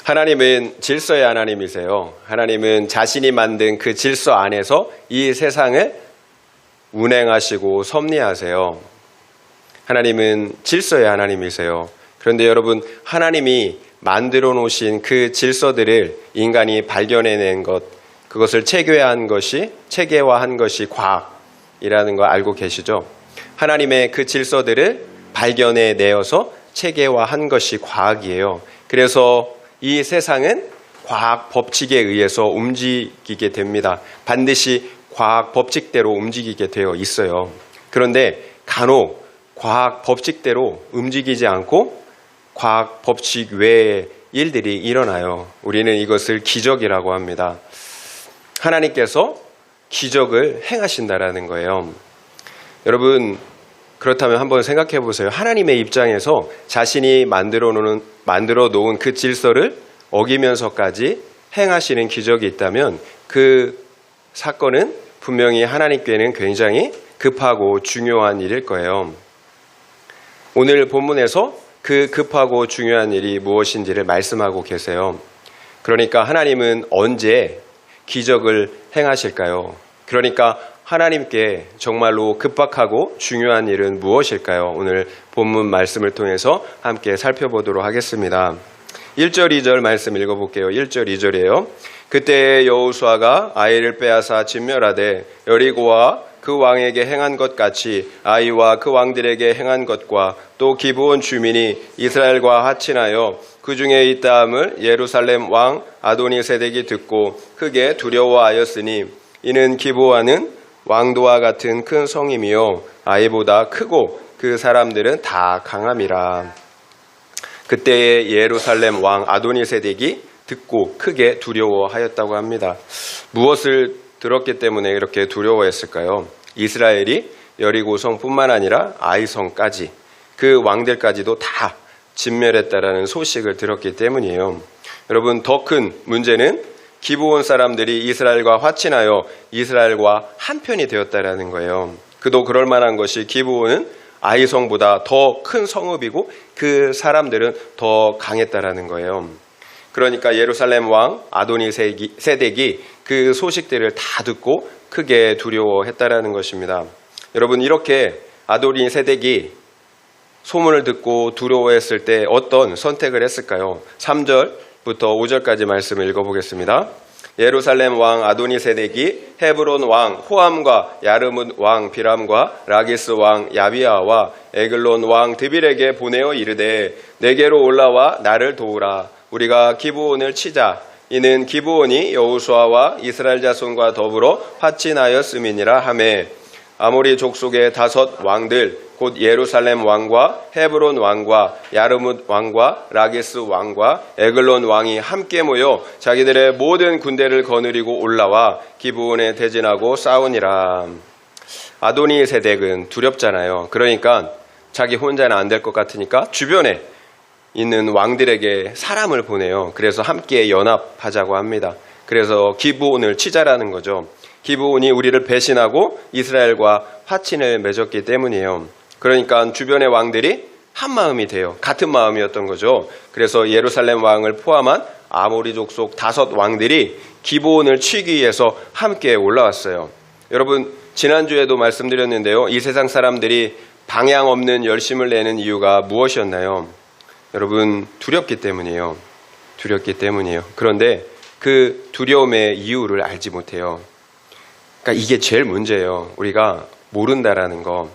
하나님은 질서의 하나님이세요. 하나님은 자신이 만든 그 질서 안에서 이 세상을 운행하시고 섭리하세요. 하나님은 질서의 하나님이세요. 그런데 여러분, 하나님이 만들어 놓으신 그 질서들을 인간이 발견해낸 것, 그것을 체계화한 것이 과학이라는 거 알고 계시죠? 하나님의 그 질서들을 발견해내어서 체계화한 것이 과학이에요. 그래서 이 세상은 과학 법칙에 의해서 움직이게 됩니다. 반드시 과학 법칙대로 움직이게 되어 있어요. 그런데 간혹 과학 법칙대로 움직이지 않고 과학 법칙 외의 일들이 일어나요. 우리는 이것을 기적이라고 합니다. 하나님께서 기적을 행하신다라는 거예요. 여러분, 그렇다면 한번 생각해 보세요. 하나님의 입장에서 자신이 만들어 놓은 그 질서를 어기면서까지 행하시는 기적이 있다면 그 사건은 분명히 하나님께는 굉장히 급하고 중요한 일일 거예요. 오늘 본문에서 그 급하고 중요한 일이 무엇인지를 말씀하고 계세요. 그러니까 하나님은 언제 기적을 행하실까요? 그러니까 하나님께 정말로 급박하고 중요한 일은 무엇일까요? 오늘 본문 말씀을 통해서 함께 살펴보도록 하겠습니다. 1절 2절 말씀 읽어볼게요. 1절 2절이에요. 그때 여호수아가 아이를 빼앗아 진멸하되 여리고와 그 왕에게 행한 것 같이 아이와 그 왕들에게 행한 것과 또 기브온 주민이 이스라엘과 하친하여 그 중에 있다함을 예루살렘 왕 아도니세덱이 듣고 크게 두려워하였으니 이는 기브온은 왕도와 같은 큰 성임이요 아이보다 크고 그 사람들은 다 강함이라. 그때의 예루살렘 왕 아도니세덱이 듣고 크게 두려워하였다고 합니다. 무엇을 들었기 때문에 이렇게 두려워했을까요? 이스라엘이 여리고성뿐만 아니라 아이성까지 그 왕들까지도 다 진멸했다라는 소식을 들었기 때문이에요. 여러분, 더 큰 문제는 기브온 사람들이 이스라엘과 화친하여 이스라엘과 한편이 되었다라는 거예요. 그도 그럴 만한 것이 기브온은 아이성보다 더 큰 성읍이고 그 사람들은 더 강했다라는 거예요. 그러니까 예루살렘 왕 아도니세덱이 그 소식들을 다 듣고 크게 두려워했다라는 것입니다. 여러분, 이렇게 아도니세덱이 소문을 듣고 두려워했을 때 어떤 선택을 했을까요? 3절부터 5절까지 말씀을 읽어보겠습니다. 예루살렘 왕 아도니세덱이 헤브론 왕 호암과 야르뭇 왕 비람과 라기스 왕 야비아와 에글론 왕 드빌에게 보내어 이르되 내게로 올라와 나를 도우라. 우리가 기브온을 치자. 이는 기브온이 여호수아와 이스라엘 자손과 더불어 화친하였음이니라 하매 아모리 족속의 5 왕들 곧 예루살렘 왕과 헤브론 왕과 야르뭇 왕과 라기스 왕과 에글론 왕이 함께 모여 자기들의 모든 군대를 거느리고 올라와 기브온에 대진하고 싸우니라. 아도니세덱은 두렵잖아요. 그러니까 자기 혼자는 안 될 것 같으니까 주변에 있는 왕들에게 사람을 보내요. 그래서 함께 연합하자고 합니다. 그래서 기브온을 치자라는 거죠. 기브온이 우리를 배신하고 이스라엘과 화친을 맺었기 때문이에요. 그러니까 주변의 왕들이 한 마음이 돼요. 같은 마음이었던 거죠. 그래서 예루살렘 왕을 포함한 아모리 족속 5 왕들이 기브온을 치기 위해서 함께 올라왔어요. 여러분, 지난주에도 말씀드렸는데요. 이 세상 사람들이 방향 없는 열심을 내는 이유가 무엇이었나요? 여러분, 두렵기 때문이에요. 두렵기 때문이에요. 그런데 그 두려움의 이유를 알지 못해요. 그러니까 이게 제일 문제예요. 우리가 모른다라는 거.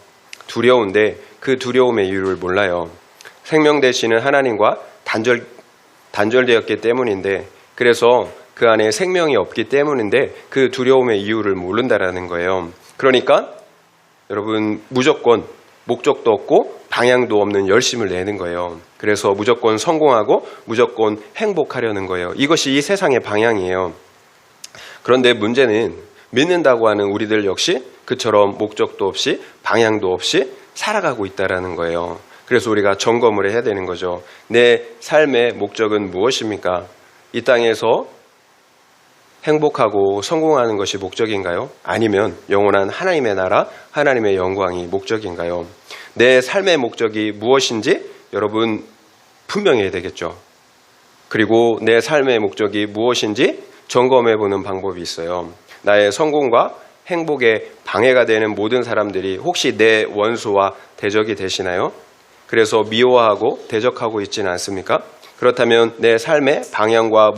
두려운데 그 두려움의 이유를 몰라요. 생명 되시는 하나님과 단절되었기 때문인데, 그래서 그 안에 생명이 없기 때문인데 그 두려움의 이유를 모른다라는 거예요. 그러니까 여러분, 무조건 목적도 없고 방향도 없는 열심을 내는 거예요. 그래서 무조건 성공하고 무조건 행복하려는 거예요. 이것이 이 세상의 방향이에요. 그런데 문제는 믿는다고 하는 우리들 역시 그처럼 목적도 없이 방향도 없이 살아가고 있다라는 거예요. 그래서 우리가 점검을 해야 되는 거죠. 내 삶의 목적은 무엇입니까? 이 땅에서 행복하고 성공하는 것이 목적인가요? 아니면 영원한 하나님의 나라, 하나님의 영광이 목적인가요? 내 삶의 목적이 무엇인지 여러분 분명해야 되겠죠. 그리고 내 삶의 목적이 무엇인지 점검해 보는 방법이 있어요. 나의 성공과 행복에 방해가 되는 모든 사람들이 혹시 내 원수와 대적이 되시나요? 그래서 미워하고 대적하고 있지는 않습니까? 그렇다면 내 삶의 방향과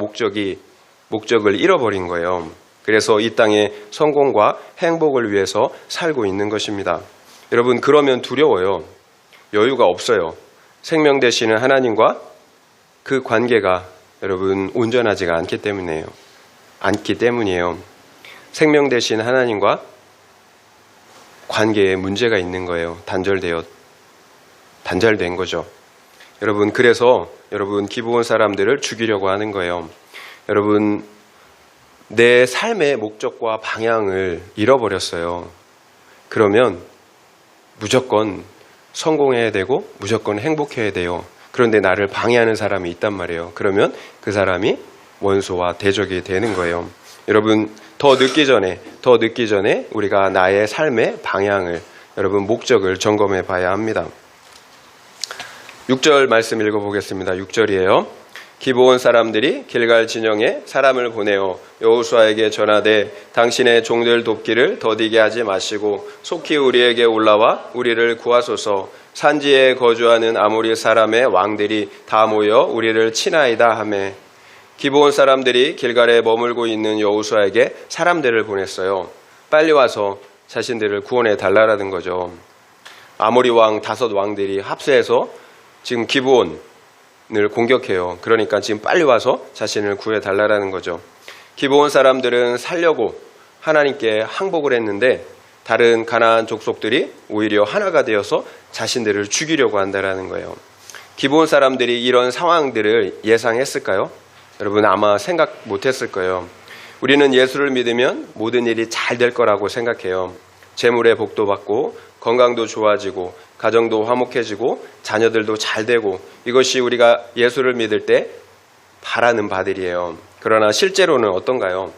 목적을 잃어버린 거예요. 그래서 이 땅에 성공과 행복을 위해서 살고 있는 것입니다. 여러분, 그러면 두려워요. 여유가 없어요. 생명 되시는 하나님과 그 관계가 여러분 온전하지가 않기 때문이에요. 생명 되신 하나님과 관계에 문제가 있는 거예요. 단절된 거죠. 여러분, 그래서 여러분 기브온 사람들을 죽이려고 하는 거예요. 여러분, 내 삶의 목적과 방향을 잃어버렸어요. 그러면 무조건 성공해야 되고 무조건 행복해야 돼요. 그런데 나를 방해하는 사람이 있단 말이에요. 그러면 그 사람이 원수와 대적이 되는 거예요. 여러분, 더 늦기 전에 우리가 나의 삶의 방향을, 여러분 목적을 점검해 봐야 합니다. 6절 말씀 읽어보겠습니다. 6절이에요. 기브온 사람들이 길갈 진영에 사람을 보내어 여호수아에게 전하되 당신의 종들 돕기를 더디게 하지 마시고 속히 우리에게 올라와 우리를 구하소서. 산지에 거주하는 아모리 사람의 왕들이 다 모여 우리를 치나이다 하매. 기브온 사람들이 길갈에 머물고 있는 여호수아에게 사람들을 보냈어요. 빨리 와서 자신들을 구원해 달라라는 거죠. 아모리 왕 5 왕들이 합세해서 지금 기브온을 공격해요. 그러니까 지금 빨리 와서 자신을 구해 달라라는 거죠. 기브온 사람들은 살려고 하나님께 항복을 했는데 다른 가나안 족속들이 오히려 하나가 되어서 자신들을 죽이려고 한다라는 거예요. 기브온 사람들이 이런 상황들을 예상했을까요? 여러분, 아마 생각 못했을 거예요. 우리는 예수를 믿으면 모든 일이 잘 될 거라고 생각해요. 재물의 복도 받고 건강도 좋아지고 가정도 화목해지고 자녀들도 잘 되고, 이것이 우리가 예수를 믿을 때 바라는 바들이에요. 그러나 실제로는 어떤가요?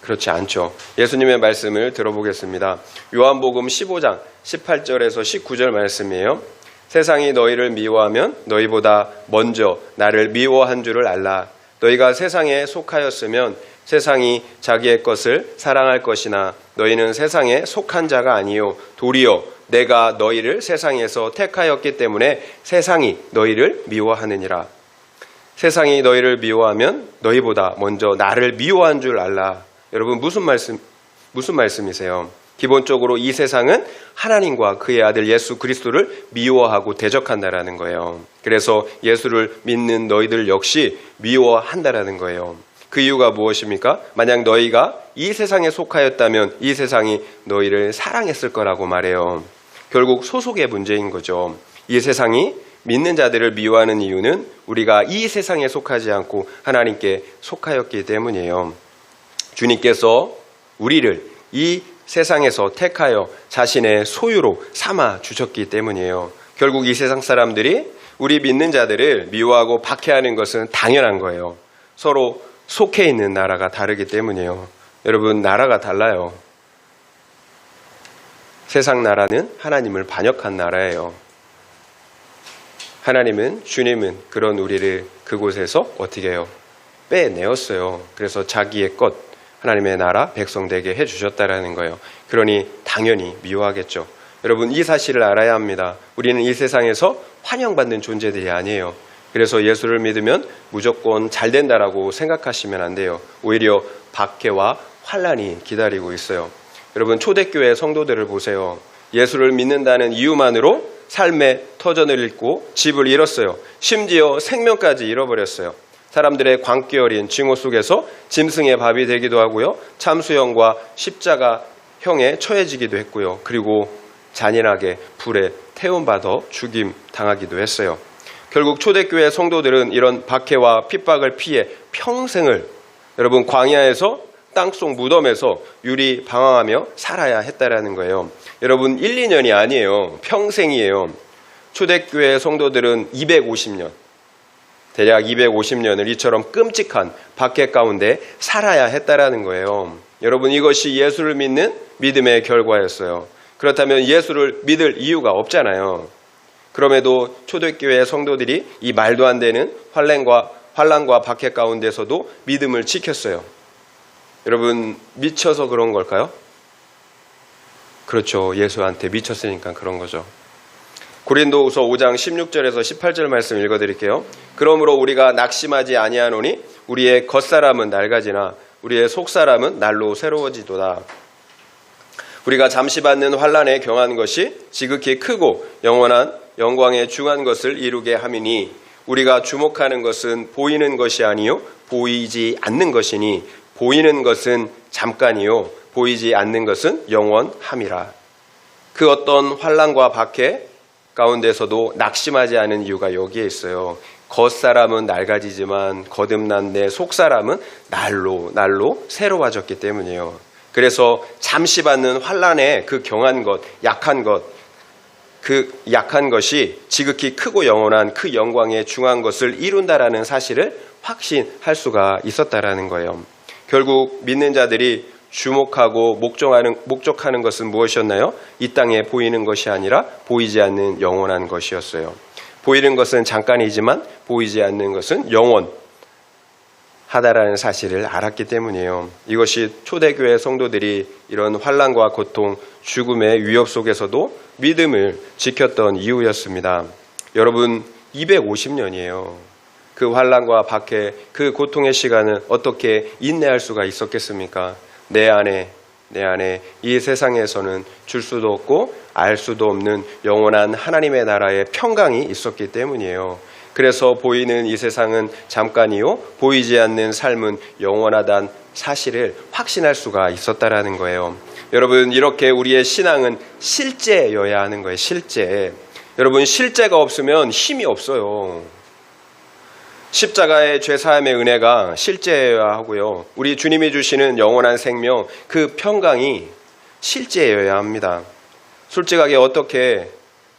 그렇지 않죠. 예수님의 말씀을 들어보겠습니다. 요한복음 15장 18절에서 19절 말씀이에요. 세상이 너희를 미워하면 너희보다 먼저 나를 미워한 줄을 알라. 너희가 세상에 속하였으면 세상이 자기의 것을 사랑할 것이나 너희는 세상에 속한 자가 아니요 도리어 내가 너희를 세상에서 택하였기 때문에 세상이 너희를 미워하느니라. 세상이 너희를 미워하면 너희보다 먼저 나를 미워한 줄 알라. 여러분, 무슨 말씀이세요? 기본적으로 이 세상은 하나님과 그의 아들 예수 그리스도를 미워하고 대적한다라는 거예요. 그래서 예수를 믿는 너희들 역시 미워한다라는 거예요. 그 이유가 무엇입니까? 만약 너희가 이 세상에 속하였다면 이 세상이 너희를 사랑했을 거라고 말해요. 결국 소속의 문제인 거죠. 이 세상이 믿는 자들을 미워하는 이유는 우리가 이 세상에 속하지 않고 하나님께 속하였기 때문이에요. 주님께서 우리를 이 세상에서 택하여 자신의 소유로 삼아 주셨기 때문이에요. 결국 이 세상 사람들이 우리 믿는 자들을 미워하고 박해하는 것은 당연한 거예요. 서로 속해 있는 나라가 다르기 때문이에요. 여러분, 나라가 달라요. 세상 나라는 하나님을 반역한 나라예요. 주님은 그런 우리를 그곳에서 어떻게 해요? 빼내었어요. 그래서 자기의 것, 하나님의 나라 백성 되게 해주셨다라는 거예요. 그러니 당연히 미워하겠죠. 여러분, 이 사실을 알아야 합니다. 우리는 이 세상에서 환영받는 존재들이 아니에요. 그래서 예수를 믿으면 무조건 잘 된다라고 생각하시면 안 돼요. 오히려 박해와 환란이 기다리고 있어요. 여러분, 초대교회 성도들을 보세요. 예수를 믿는다는 이유만으로 삶의 터전을 잃고 집을 잃었어요. 심지어 생명까지 잃어버렸어요. 사람들의 광기 어린 징후 속에서 짐승의 밥이 되기도 하고요. 참수형과 십자가형에 처해지기도 했고요. 그리고 잔인하게 불에 태움받아 죽임 당하기도 했어요. 결국 초대교회 성도들은 이런 박해와 핍박을 피해 평생을 여러분 광야에서 땅속 무덤에서 유리 방황하며 살아야 했다라는 거예요. 여러분, 1, 2년이 아니에요. 평생이에요. 초대교회 성도들은 250년, 대략 250년을 이처럼 끔찍한 박해 가운데 살아야 했다라는 거예요. 여러분, 이것이 예수를 믿는 믿음의 결과였어요. 그렇다면 예수를 믿을 이유가 없잖아요. 그럼에도 초대교회 성도들이 이 말도 안 되는 환난과 박해 가운데서도 믿음을 지켰어요. 여러분, 미쳐서 그런 걸까요? 그렇죠. 예수한테 미쳤으니까 그런 거죠. 고린도후서 5장 16절에서 18절 말씀 읽어드릴게요. 그러므로 우리가 낙심하지 아니하노니 우리의 겉사람은 낡아지나 우리의 속사람은 날로 새로워지도다. 우리가 잠시 받는 환난에 경한 것이 지극히 크고 영원한 영광에 중한 것을 이루게 함이니 우리가 주목하는 것은 보이는 것이 아니요 보이지 않는 것이니 보이는 것은 잠깐이요 보이지 않는 것은 영원함이라. 그 어떤 환난과 박해 가운데서도 낙심하지 않은 이유가 여기에 있어요. 겉사람은 낡아지지만 거듭난 내 속사람은 날로 새로워졌기 때문이에요. 그래서 잠시 받는 환난의 그 경한 것, 약한 것, 그 약한 것이 지극히 크고 영원한 그 영광에 중한 것을 이룬다라는 사실을 확신할 수가 있었다라는 거예요. 결국 믿는 자들이 주목하고 목적하는 것은 무엇이었나요? 이 땅에 보이는 것이 아니라 보이지 않는 영원한 것이었어요. 보이는 것은 잠깐이지만 보이지 않는 것은 영원하다라는 사실을 알았기 때문이에요. 이것이 초대교회 성도들이 이런 환난과 고통, 죽음의 위협 속에서도 믿음을 지켰던 이유였습니다. 여러분, 250년이에요. 그 환난과 박해, 그 고통의 시간을 어떻게 인내할 수가 있었겠습니까? 내 안에 이 세상에서는 줄 수도 없고 알 수도 없는 영원한 하나님의 나라의 평강이 있었기 때문이에요. 그래서 보이는 이 세상은 잠깐이요 보이지 않는 삶은 영원하다는 사실을 확신할 수가 있었다라는 거예요. 여러분, 이렇게 우리의 신앙은 실제여야 하는 거예요. 실제. 여러분, 실제가 없으면 힘이 없어요. 십자가의 죄사함의 은혜가 실제여야 하고요. 우리 주님이 주시는 영원한 생명, 그 평강이 실제여야 합니다. 솔직하게 어떻게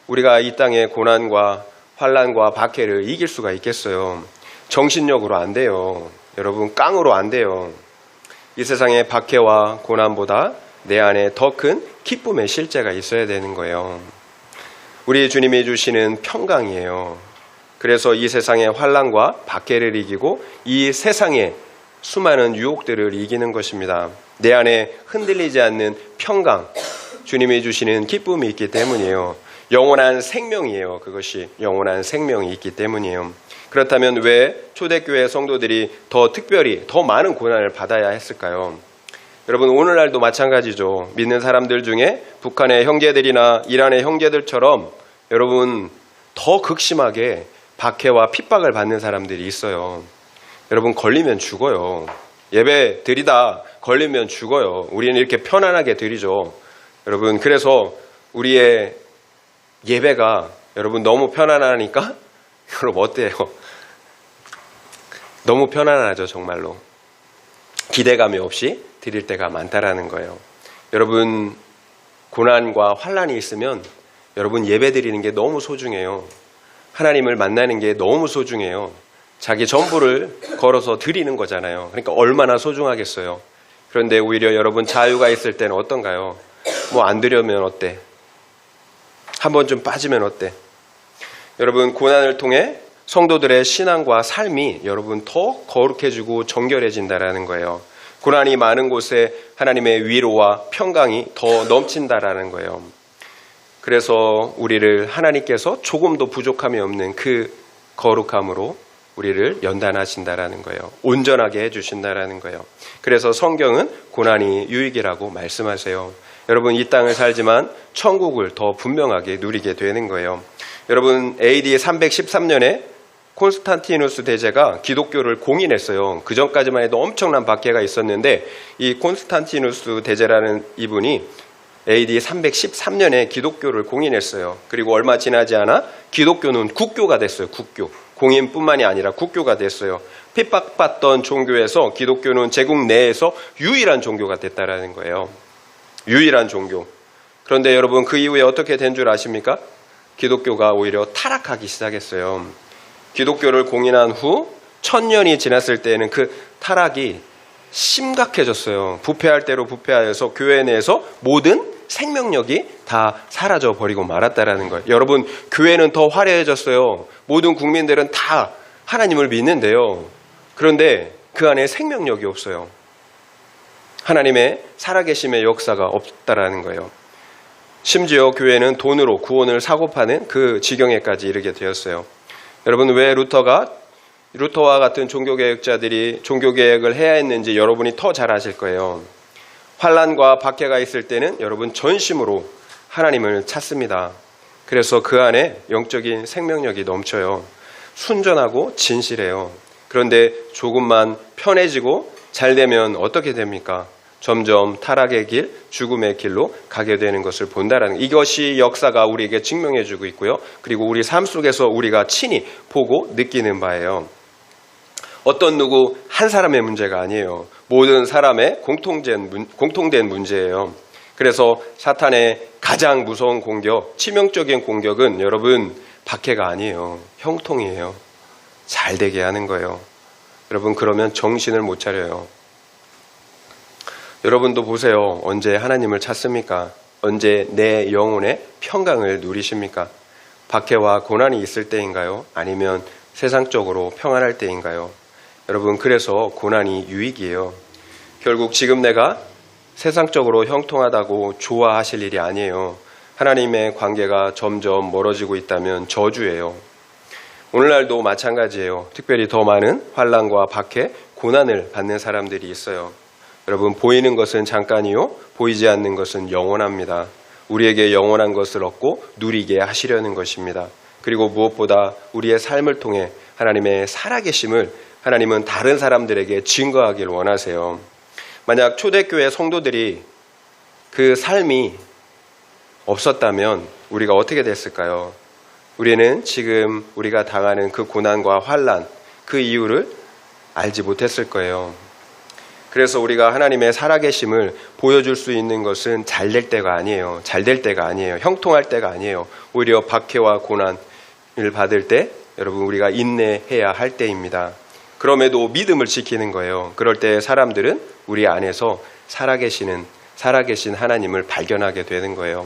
우리가 이 땅의 고난과 환난과 박해를 이길 수가 있겠어요? 정신력으로 안 돼요. 여러분, 깡으로 안 돼요. 이 세상의 박해와 고난보다 내 안에 더 큰 기쁨의 실제가 있어야 되는 거예요. 우리 주님이 주시는 평강이에요. 그래서 이 세상의 환난과 박해를 이기고 이 세상의 수많은 유혹들을 이기는 것입니다. 내 안에 흔들리지 않는 평강, 주님이 주시는 기쁨이 있기 때문이에요. 영원한 생명이에요. 그것이 영원한 생명이 있기 때문이에요. 그렇다면 왜 초대교회 성도들이 더 특별히 더 많은 고난을 받아야 했을까요? 여러분, 오늘날도 마찬가지죠. 믿는 사람들 중에 북한의 형제들이나 이란의 형제들처럼 여러분 더 극심하게 박해와 핍박을 받는 사람들이 있어요. 여러분, 걸리면 죽어요. 예배 드리다 걸리면 죽어요. 우리는 이렇게 편안하게 드리죠. 여러분, 그래서 우리의 예배가 여러분 너무 편안하니까 여러분 어때요? 너무 편안하죠. 정말로. 기대감이 없이 드릴 때가 많다라는 거예요. 여러분, 고난과 환난이 있으면 여러분 예배 드리는 게 너무 소중해요. 하나님을 만나는 게 너무 소중해요. 자기 전부를 걸어서 드리는 거잖아요. 그러니까 얼마나 소중하겠어요. 그런데 오히려 여러분 자유가 있을 때는 어떤가요? 뭐 안 드려면 어때? 한 번쯤 빠지면 어때? 여러분, 고난을 통해 성도들의 신앙과 삶이 여러분 더 거룩해지고 정결해진다라는 거예요. 고난이 많은 곳에 하나님의 위로와 평강이 더 넘친다라는 거예요. 그래서 우리를 하나님께서 조금도 부족함이 없는 그 거룩함으로 우리를 연단하신다라는 거예요. 온전하게 해주신다라는 거예요. 그래서 성경은 고난이 유익이라고 말씀하세요. 여러분, 이 땅을 살지만 천국을 더 분명하게 누리게 되는 거예요. 여러분, AD 313년에 콘스탄티누스 대제가 기독교를 공인했어요. 그 전까지만 해도 엄청난 박해가 있었는데 이 콘스탄티누스 대제라는 이분이 AD 313년에 기독교를 공인했어요. 그리고 얼마 지나지 않아 기독교는 국교가 됐어요. 국교. 공인뿐만이 아니라 국교가 됐어요. 핍박받던 종교에서 기독교는 제국 내에서 유일한 종교가 됐다라는 거예요. 유일한 종교. 그런데 여러분, 그 이후에 어떻게 된 줄 아십니까? 기독교가 오히려 타락하기 시작했어요. 기독교를 공인한 후 1000년이 지났을 때에는 그 타락이 심각해졌어요. 부패할 대로 부패하여서 교회 내에서 모든 생명력이 다 사라져 버리고 말았다라는 거예요. 여러분, 교회는 더 화려해졌어요. 모든 국민들은 다 하나님을 믿는데요. 그런데 그 안에 생명력이 없어요. 하나님의 살아계심의 역사가 없다라는 거예요. 심지어 교회는 돈으로 구원을 사고 파는 그 지경에까지 이르게 되었어요. 여러분, 왜 루터와 같은 종교개혁자들이 종교개혁을 해야 했는지 여러분이 더 잘 아실 거예요. 환난과 박해가 있을 때는 여러분 전심으로 하나님을 찾습니다. 그래서 그 안에 영적인 생명력이 넘쳐요. 순전하고 진실해요. 그런데 조금만 편해지고 잘 되면 어떻게 됩니까? 점점 타락의 길, 죽음의 길로 가게 되는 것을 본다라는, 이것이 역사가 우리에게 증명해주고 있고요. 그리고 우리 삶 속에서 우리가 친히 보고 느끼는 바예요. 어떤 누구 한 사람의 문제가 아니에요. 모든 사람의 공통된 문제예요. 그래서 사탄의 가장 무서운 공격, 치명적인 공격은 여러분 박해가 아니에요. 형통이에요. 잘 되게 하는 거예요. 여러분, 그러면 정신을 못 차려요. 여러분도 보세요. 언제 하나님을 찾습니까? 언제 내 영혼의 평강을 누리십니까? 박해와 고난이 있을 때인가요? 아니면 세상적으로 평안할 때인가요? 여러분, 그래서 고난이 유익이에요. 결국 지금 내가 세상적으로 형통하다고 좋아하실 일이 아니에요. 하나님의 관계가 점점 멀어지고 있다면 저주예요. 오늘날도 마찬가지예요. 특별히 더 많은 환난과 박해, 고난을 받는 사람들이 있어요. 여러분, 보이는 것은 잠깐이요, 보이지 않는 것은 영원합니다. 우리에게 영원한 것을 얻고 누리게 하시려는 것입니다. 그리고 무엇보다 우리의 삶을 통해 하나님의 살아계심을 하나님은 다른 사람들에게 증거하길 원하세요. 만약 초대교회 성도들이 그 삶이 없었다면 우리가 어떻게 됐을까요? 우리는 지금 우리가 당하는 그 고난과 환난, 그 이유를 알지 못했을 거예요. 그래서 우리가 하나님의 살아계심을 보여줄 수 있는 것은 잘 될 때가 아니에요. 잘 될 때가 아니에요. 형통할 때가 아니에요. 오히려 박해와 고난을 받을 때 여러분, 우리가 인내해야 할 때입니다. 그럼에도 믿음을 지키는 거예요. 그럴 때 사람들은 우리 안에서 살아계신 하나님을 발견하게 되는 거예요.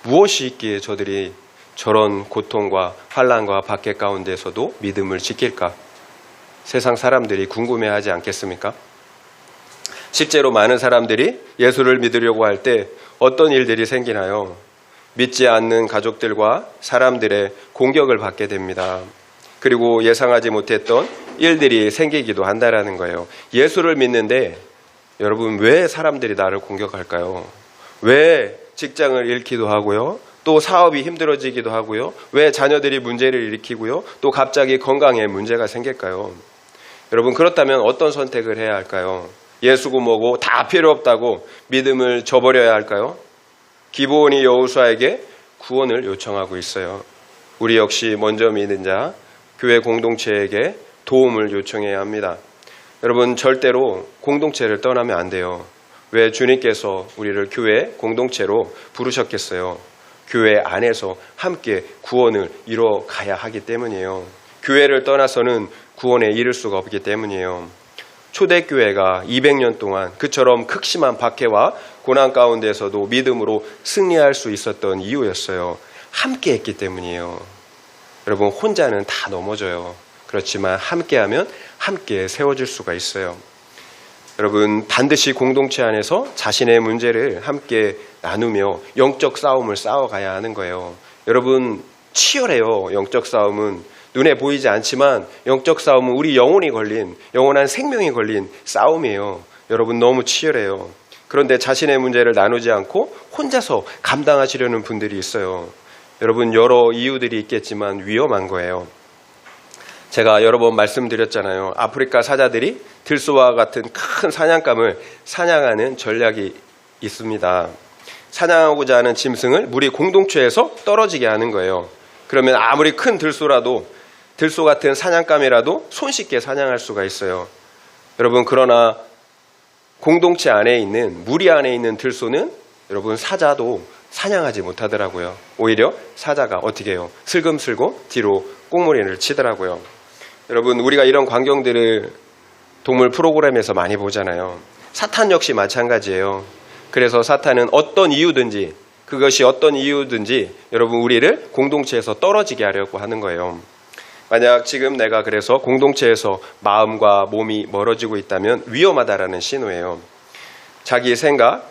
무엇이 있기에 저들이 저런 고통과 환난과 박해 가운데서도 믿음을 지킬까? 세상 사람들이 궁금해하지 않겠습니까? 실제로 많은 사람들이 예수를 믿으려고 할 때 어떤 일들이 생기나요? 믿지 않는 가족들과 사람들의 공격을 받게 됩니다. 그리고 예상하지 못했던 일들이 생기기도 한다라는 거예요. 예수를 믿는데 여러분, 왜 사람들이 나를 공격할까요? 왜 직장을 잃기도 하고요, 또 사업이 힘들어지기도 하고요, 왜 자녀들이 문제를 일으키고요, 또 갑자기 건강에 문제가 생길까요? 여러분, 그렇다면 어떤 선택을 해야 할까요? 예수고 뭐고 다 필요 없다고 믿음을 저버려야 할까요? 기브온이 여호수아에게 구원을 요청하고 있어요. 우리 역시 먼저 믿는 자, 교회 공동체에게 도움을 요청해야 합니다. 여러분, 절대로 공동체를 떠나면 안 돼요. 왜 주님께서 우리를 교회 공동체로 부르셨겠어요? 교회 안에서 함께 구원을 이뤄가야 하기 때문이에요. 교회를 떠나서는 구원에 이를 수가 없기 때문이에요. 초대교회가 200년 동안 그처럼 극심한 박해와 고난 가운데서도 믿음으로 승리할 수 있었던 이유였어요. 함께 했기 때문이에요. 여러분, 혼자는 다 넘어져요. 그렇지만 함께하면 함께 세워질 수가 있어요. 여러분, 반드시 공동체 안에서 자신의 문제를 함께 나누며 영적 싸움을 싸워가야 하는 거예요. 여러분, 치열해요. 영적 싸움은 눈에 보이지 않지만 영적 싸움은 우리 영혼이 걸린, 영원한 생명이 걸린 싸움이에요. 여러분, 너무 치열해요. 그런데 자신의 문제를 나누지 않고 혼자서 감당하시려는 분들이 있어요. 여러분, 여러 이유들이 있겠지만 위험한 거예요. 제가 여러 번 말씀드렸잖아요. 아프리카 사자들이 들소와 같은 큰 사냥감을 사냥하는 전략이 있습니다. 사냥하고자 하는 짐승을 무리 공동체에서 떨어지게 하는 거예요. 그러면 아무리 큰 들소라도, 들소 같은 사냥감이라도 손쉽게 사냥할 수가 있어요. 여러분, 그러나 공동체 안에 있는, 무리 안에 있는 들소는 여러분, 사자도 사냥하지 못하더라고요. 오히려 사자가 어떻게 해요? 슬금슬금 뒤로 꽁무니를 치더라고요. 여러분, 우리가 이런 광경들을 동물 프로그램에서 많이 보잖아요. 사탄 역시 마찬가지예요. 그래서 사탄은 어떤 이유든지, 그것이 어떤 이유든지 여러분, 우리를 공동체에서 떨어지게 하려고 하는 거예요. 만약 지금 내가 그래서 공동체에서 마음과 몸이 멀어지고 있다면 위험하다라는 신호예요. 자기 생각,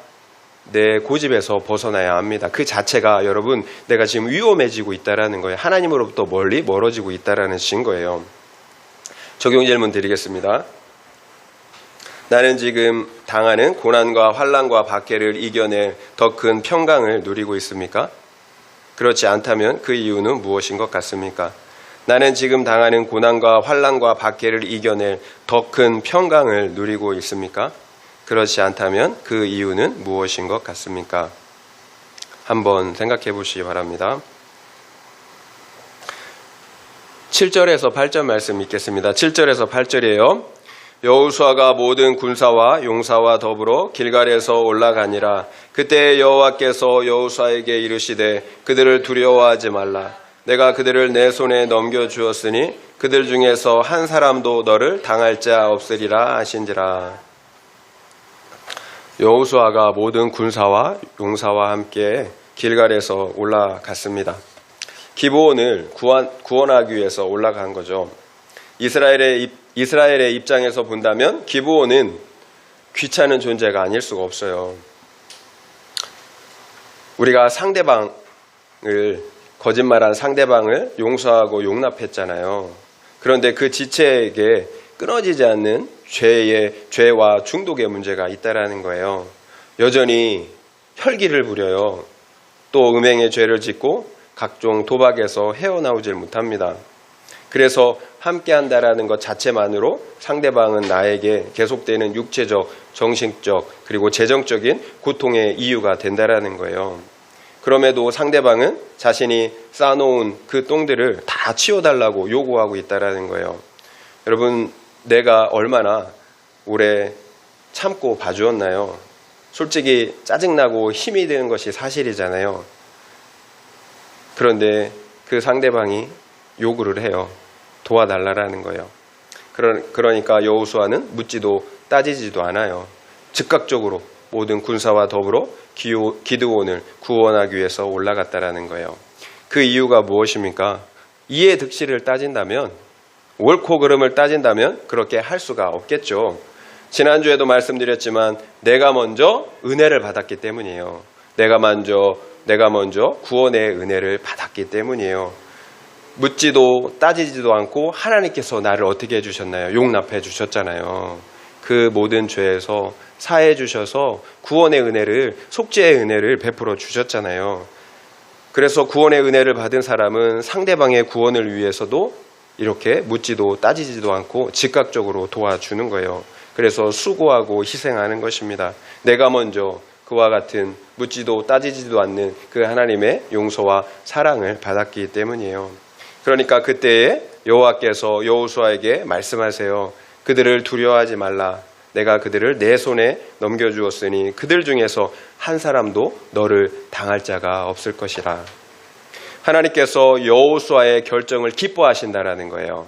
내 고집에서 벗어나야 합니다. 그 자체가 여러분 내가 지금 위험해지고 있다라는 거예요. 하나님으로부터 멀리 멀어지고 있다라는 증거예요. 적용 질문 드리겠습니다. 나는 지금 당하는 고난과 환난과 박해를 이겨낼 더 큰 평강을 누리고 있습니까? 그렇지 않다면 그 이유는 무엇인 것 같습니까? 나는 지금 당하는 고난과 환난과 박해를 이겨낼 더 큰 평강을 누리고 있습니까? 그렇지 않다면 그 이유는 무엇인 것 같습니까? 한번 생각해 보시기 바랍니다. 7절에서 8절 말씀 읽겠습니다. 7절에서 8절이에요. 여호수아가 모든 군사와 용사와 더불어 길갈에서 올라가니라. 그때 여호와께서 여호수아에게 이르시되 그들을 두려워하지 말라. 내가 그들을 내 손에 넘겨주었으니 그들 중에서 한 사람도 너를 당할 자 없으리라 하신지라. 여호수아가 모든 군사와 용사와 함께 길갈에서 올라갔습니다. 기브온을 구원하기 위해서 올라간 거죠. 이스라엘의 입장에서 본다면 기브온은 귀찮은 존재가 아닐 수가 없어요. 우리가 거짓말한 상대방을 용서하고 용납했잖아요. 그런데 그 지체에게 끊어지지 않는 죄와 중독의 문제가 있다라는 거예요. 여전히 혈기를 부려요. 또 음행의 죄를 짓고 각종 도박에서 헤어나오질 못합니다. 그래서 함께한다라는 것 자체만으로 상대방은 나에게 계속되는 육체적, 정신적, 그리고 재정적인 고통의 이유가 된다라는 거예요. 그럼에도 상대방은 자신이 쌓아놓은 그 똥들을 다 치워달라고 요구하고 있다라는 거예요. 여러분, 내가 얼마나 오래 참고 봐주었나요? 솔직히 짜증나고 힘이 드는 것이 사실이잖아요. 그런데 그 상대방이 요구를 해요. 도와달라는 거예요. 그러니까 여호수아는 묻지도 따지지도 않아요. 즉각적으로 모든 군사와 더불어 기드온을 구원하기 위해서 올라갔다라는 거예요. 그 이유가 무엇입니까? 이해 득실을 따진다면, 옳고 그름을 따진다면 그렇게 할 수가 없겠죠. 지난주에도 말씀드렸지만 내가 먼저 은혜를 받았기 때문이에요. 내가 먼저 구원의 은혜를 받았기 때문이에요. 묻지도 따지지도 않고 하나님께서 나를 어떻게 해주셨나요? 용납해 주셨잖아요. 그 모든 죄에서 사해 주셔서 구원의 은혜를, 속죄의 은혜를 베풀어 주셨잖아요. 그래서 구원의 은혜를 받은 사람은 상대방의 구원을 위해서도 이렇게 묻지도 따지지도 않고 즉각적으로 도와주는 거예요. 그래서 수고하고 희생하는 것입니다. 내가 먼저 그와 같은 묻지도 따지지도 않는 그 하나님의 용서와 사랑을 받았기 때문이에요. 그러니까 그때에 여호와께서 여호수아에게 말씀하세요. 그들을 두려워하지 말라. 내가 그들을 내 손에 넘겨주었으니 그들 중에서 한 사람도 너를 당할 자가 없을 것이라. 하나님께서 여호수아의 결정을 기뻐하신다라는 거예요.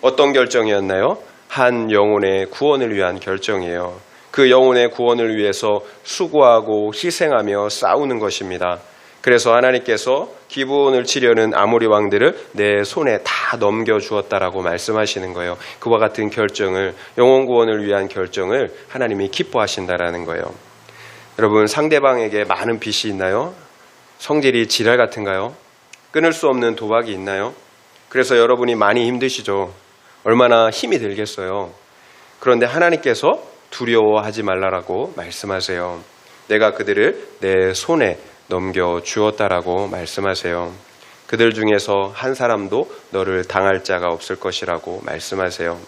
어떤 결정이었나요? 한 영혼의 구원을 위한 결정이에요. 그 영혼의 구원을 위해서 수고하고 희생하며 싸우는 것입니다. 그래서 하나님께서 기브온을 치려는 아모리 왕들을 내 손에 다 넘겨주었다라고 말씀하시는 거예요. 그와 같은 결정을, 영혼 구원을 위한 결정을 하나님이 기뻐하신다라는 거예요. 여러분, 상대방에게 많은 빚이 있나요? 성질이 지랄 같은가요? 끊을 수 없는 도박이 있나요? 그래서 여러분이 많이 힘드시죠? 얼마나 힘이 들겠어요? 그런데 하나님께서 두려워하지 말라라고 말씀하세요. 내가 그들을 내 손에 넘겨주었다라고 말씀하세요. 그들 중에서 한 사람도 너를 당할 자가 없을 것이라고 말씀하세요.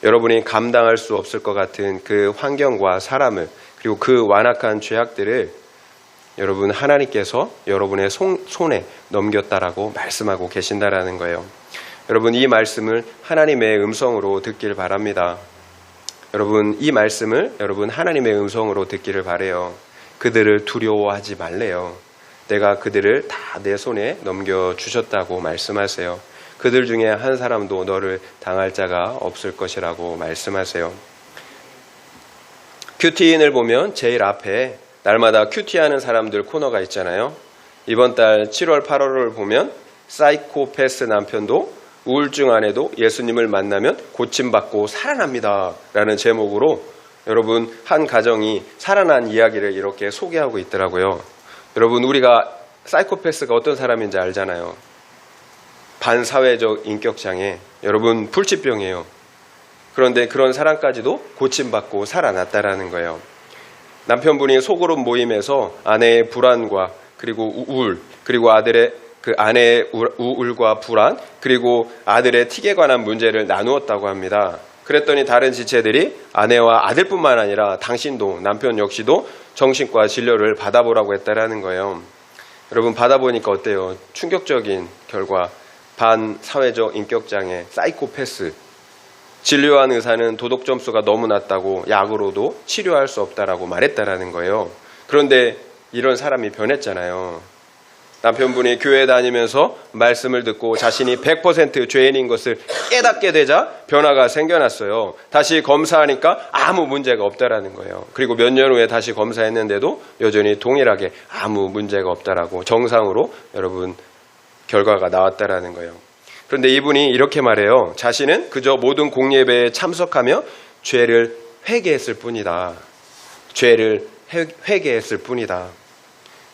여러분이 감당할 수 없을 것 같은 그 환경과 사람을, 그리고 그 완악한 죄악들을 여러분 하나님께서 여러분의 손에 넘겼다라고 말씀하고 계신다라는 거예요. 여러분, 이 말씀을 하나님의 음성으로 듣길 바랍니다. 여러분, 이 말씀을 여러분 하나님의 음성으로 듣기를 바라요. 그들을 두려워하지 말래요. 내가 그들을 다 내 손에 넘겨주셨다고 말씀하세요. 그들 중에 한 사람도 너를 당할 자가 없을 것이라고 말씀하세요. 큐티인을 보면 제일 앞에 날마다 큐티하는 사람들 코너가 있잖아요. 이번 달 7월 8월을 보면 사이코패스 남편도 우울증 안에도 예수님을 만나면 고침받고 살아납니다 라는 제목으로 여러분 한 가정이 살아난 이야기를 이렇게 소개하고 있더라고요. 여러분 우리가 사이코패스가 어떤 사람인지 알잖아요. 반사회적 인격장애, 여러분 불치병이에요. 그런데 그런 사람까지도 고침받고 살아났다라는 거예요. 남편분이 소그룹 모임에서 아내의 불안과 그리고 우울, 그리고 아내의 우울과 불안, 그리고 아들의 틱에 관한 문제를 나누었다고 합니다. 그랬더니 다른 지체들이 아내와 아들뿐만 아니라 당신도, 남편 역시도 정신과 진료를 받아보라고 했다라는 거예요. 여러분 받아보니까 어때요? 충격적인 결과, 반사회적 인격장애, 사이코패스. 진료한 의사는 도덕 점수가 너무 낮다고 약으로도 치료할 수 없다라고 말했다라는 거예요. 그런데 이런 사람이 변했잖아요. 남편분이 교회 다니면서 말씀을 듣고 자신이 100% 죄인인 것을 깨닫게 되자 변화가 생겨났어요. 다시 검사하니까 아무 문제가 없다라는 거예요. 그리고 몇 년 후에 다시 검사했는데도 여전히 동일하게 아무 문제가 없다라고 정상으로 여러분 결과가 나왔다라는 거예요. 그런데 이분이 이렇게 말해요. 자신은 그저 모든 공예배에 참석하며 죄를 회개했을 뿐이다. 죄를 회개했을 뿐이다.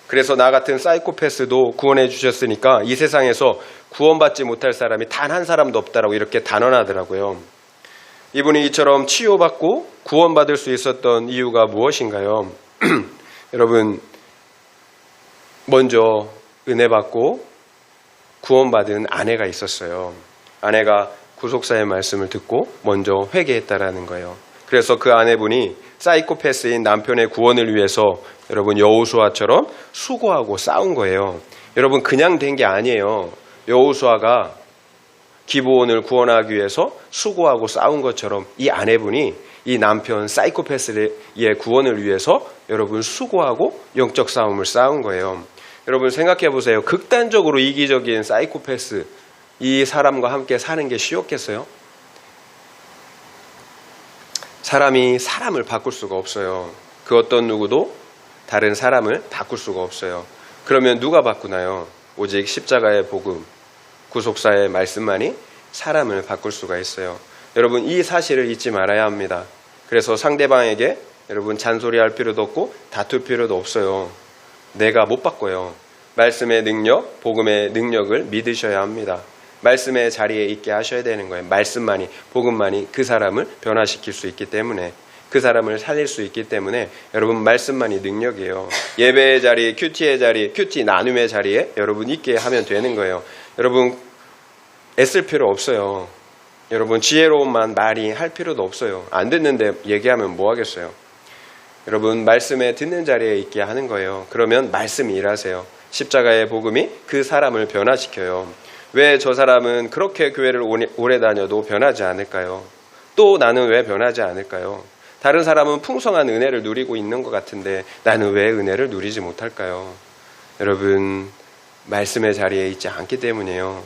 그래서 나 같은 사이코패스도 구원해 주셨으니까 이 세상에서 구원받지 못할 사람이 단 한 사람도 없다라고 이렇게 단언하더라고요. 이분이 이처럼 치유받고 구원받을 수 있었던 이유가 무엇인가요? 여러분, 먼저 은혜 받고 구원받은 아내가 있었어요. 아내가 구속사의 말씀을 듣고 먼저 회개했다라는 거예요. 그래서 그 아내분이 사이코패스인 남편의 구원을 위해서 여러분 여호수아처럼 수고하고 싸운 거예요. 여러분 그냥 된 게 아니에요. 여호수아가 기브온을 구원하기 위해서 수고하고 싸운 것처럼 이 아내분이 이 남편 사이코패스의 구원을 위해서 여러분 수고하고 영적 싸움을 싸운 거예요. 여러분 생각해 보세요. 극단적으로 이기적인 사이코패스, 이 사람과 함께 사는 게 쉬웠겠어요? 사람이 사람을 바꿀 수가 없어요. 그 어떤 누구도 다른 사람을 바꿀 수가 없어요. 그러면 누가 바꾸나요? 오직 십자가의 복음, 구속사의 말씀만이 사람을 바꿀 수가 있어요. 여러분 이 사실을 잊지 말아야 합니다. 그래서 상대방에게 여러분 잔소리할 필요도 없고 다툴 필요도 없어요. 내가 못 바꿔요. 말씀의 능력, 복음의 능력을 믿으셔야 합니다. 말씀의 자리에 있게 하셔야 되는 거예요. 말씀만이, 복음만이 그 사람을 변화시킬 수 있기 때문에, 그 사람을 살릴 수 있기 때문에 여러분 말씀만이 능력이에요. 예배의 자리, 큐티의 자리, 큐티 나눔의 자리에 여러분 있게 하면 되는 거예요. 여러분 애쓸 필요 없어요. 여러분 지혜로운만 말이 할 필요도 없어요. 안 듣는데 얘기하면 뭐 하겠어요. 여러분 말씀에 듣는 자리에 있게 하는 거예요. 그러면 말씀이 일하세요. 십자가의 복음이 그 사람을 변화시켜요. 왜 저 사람은 그렇게 교회를 오래 다녀도 변하지 않을까요? 또 나는 왜 변하지 않을까요? 다른 사람은 풍성한 은혜를 누리고 있는 것 같은데 나는 왜 은혜를 누리지 못할까요? 여러분 말씀의 자리에 있지 않기 때문이에요.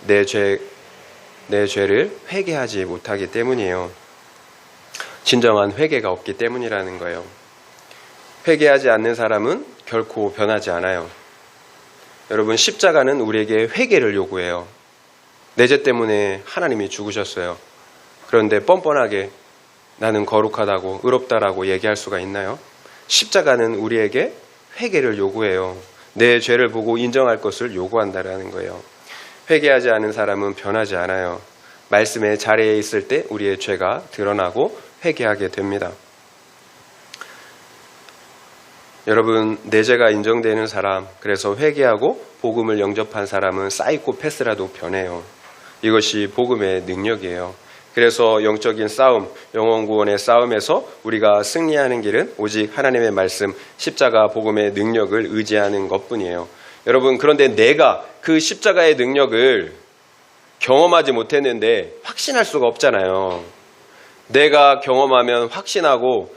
내 죄를 회개하지 못하기 때문이에요. 진정한 회개가 없기 때문이라는 거예요. 회개하지 않는 사람은 결코 변하지 않아요. 여러분 십자가는 우리에게 회개를 요구해요. 내 죄 때문에 하나님이 죽으셨어요. 그런데 뻔뻔하게 나는 거룩하다고 의롭다라고 얘기할 수가 있나요? 십자가는 우리에게 회개를 요구해요. 내 죄를 보고 인정할 것을 요구한다라는 거예요. 회개하지 않은 사람은 변하지 않아요. 말씀의 자리에 있을 때 우리의 죄가 드러나고 회개하게 됩니다. 여러분 내 죄가 인정되는 사람, 그래서 회개하고 복음을 영접한 사람은 사이코패스라도 변해요. 이것이 복음의 능력이에요. 그래서 영적인 싸움, 영혼구원의 싸움에서 우리가 승리하는 길은 오직 하나님의 말씀, 십자가 복음의 능력을 의지하는 것뿐이에요. 여러분 그런데 내가 그 십자가의 능력을 경험하지 못했는데 확신할 수가 없잖아요. 내가 경험하면 확신하고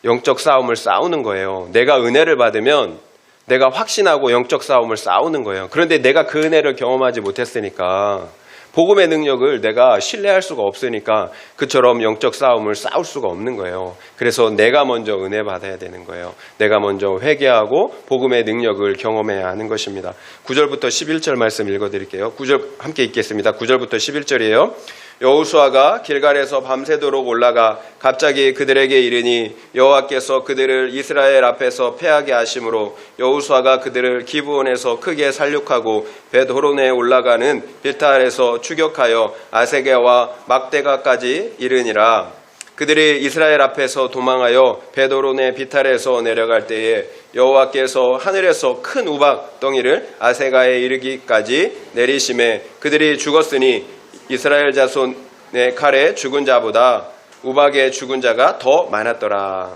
영적 싸움을 싸우는 거예요. 내가 은혜를 받으면 내가 확신하고 영적 싸움을 싸우는 거예요. 그런데 내가 그 은혜를 경험하지 못했으니까 복음의 능력을 내가 신뢰할 수가 없으니까 그처럼 영적 싸움을 싸울 수가 없는 거예요. 그래서 내가 먼저 은혜 받아야 되는 거예요. 내가 먼저 회개하고 복음의 능력을 경험해야 하는 것입니다. 9절부터 11절 말씀 읽어드릴게요. 9절 함께 읽겠습니다. 9절부터 11절이에요. 여호수아가 길갈에서 밤새도록 올라가 갑자기 그들에게 이르니 여호와께서 그들을 이스라엘 앞에서 패하게 하심으로 여호수아가 그들을 기브온에서 크게 살육하고 벳호론에 올라가는 빌타알에서 추격하여 아세게와 막대가까지 이르니라. 그들이 이스라엘 앞에서 도망하여 벳호론의 비탈에서 내려갈 때에 여호와께서 하늘에서 큰 우박 덩이를 아세가에 이르기까지 내리심에 그들이 죽었으니 이스라엘 자손의 칼에 죽은 자보다 우박에 죽은 자가 더 많았더라.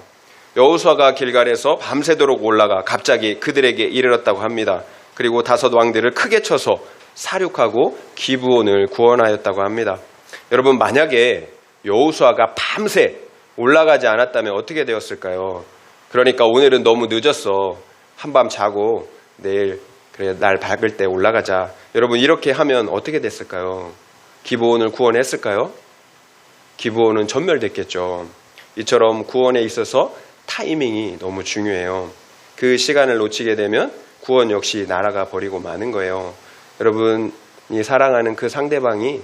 여호수아가 길갈에서 밤새도록 올라가 갑자기 그들에게 이르렀다고 합니다. 그리고 5 왕들을 크게 쳐서 사륙하고 기브온을 구원하였다고 합니다. 여러분, 만약에 여호수아가 밤새 올라가지 않았다면 어떻게 되었을까요? 그러니까 오늘은 너무 늦었어. 한밤 자고 내일 그래 날 밝을 때 올라가자. 여러분, 이렇게 하면 어떻게 됐을까요? 기브온을 구원했을까요? 기브온은 전멸됐겠죠. 이처럼 구원에 있어서 타이밍이 너무 중요해요. 그 시간을 놓치게 되면 구원 역시 날아가 버리고 마는 거예요. 여러분이 사랑하는 그 상대방이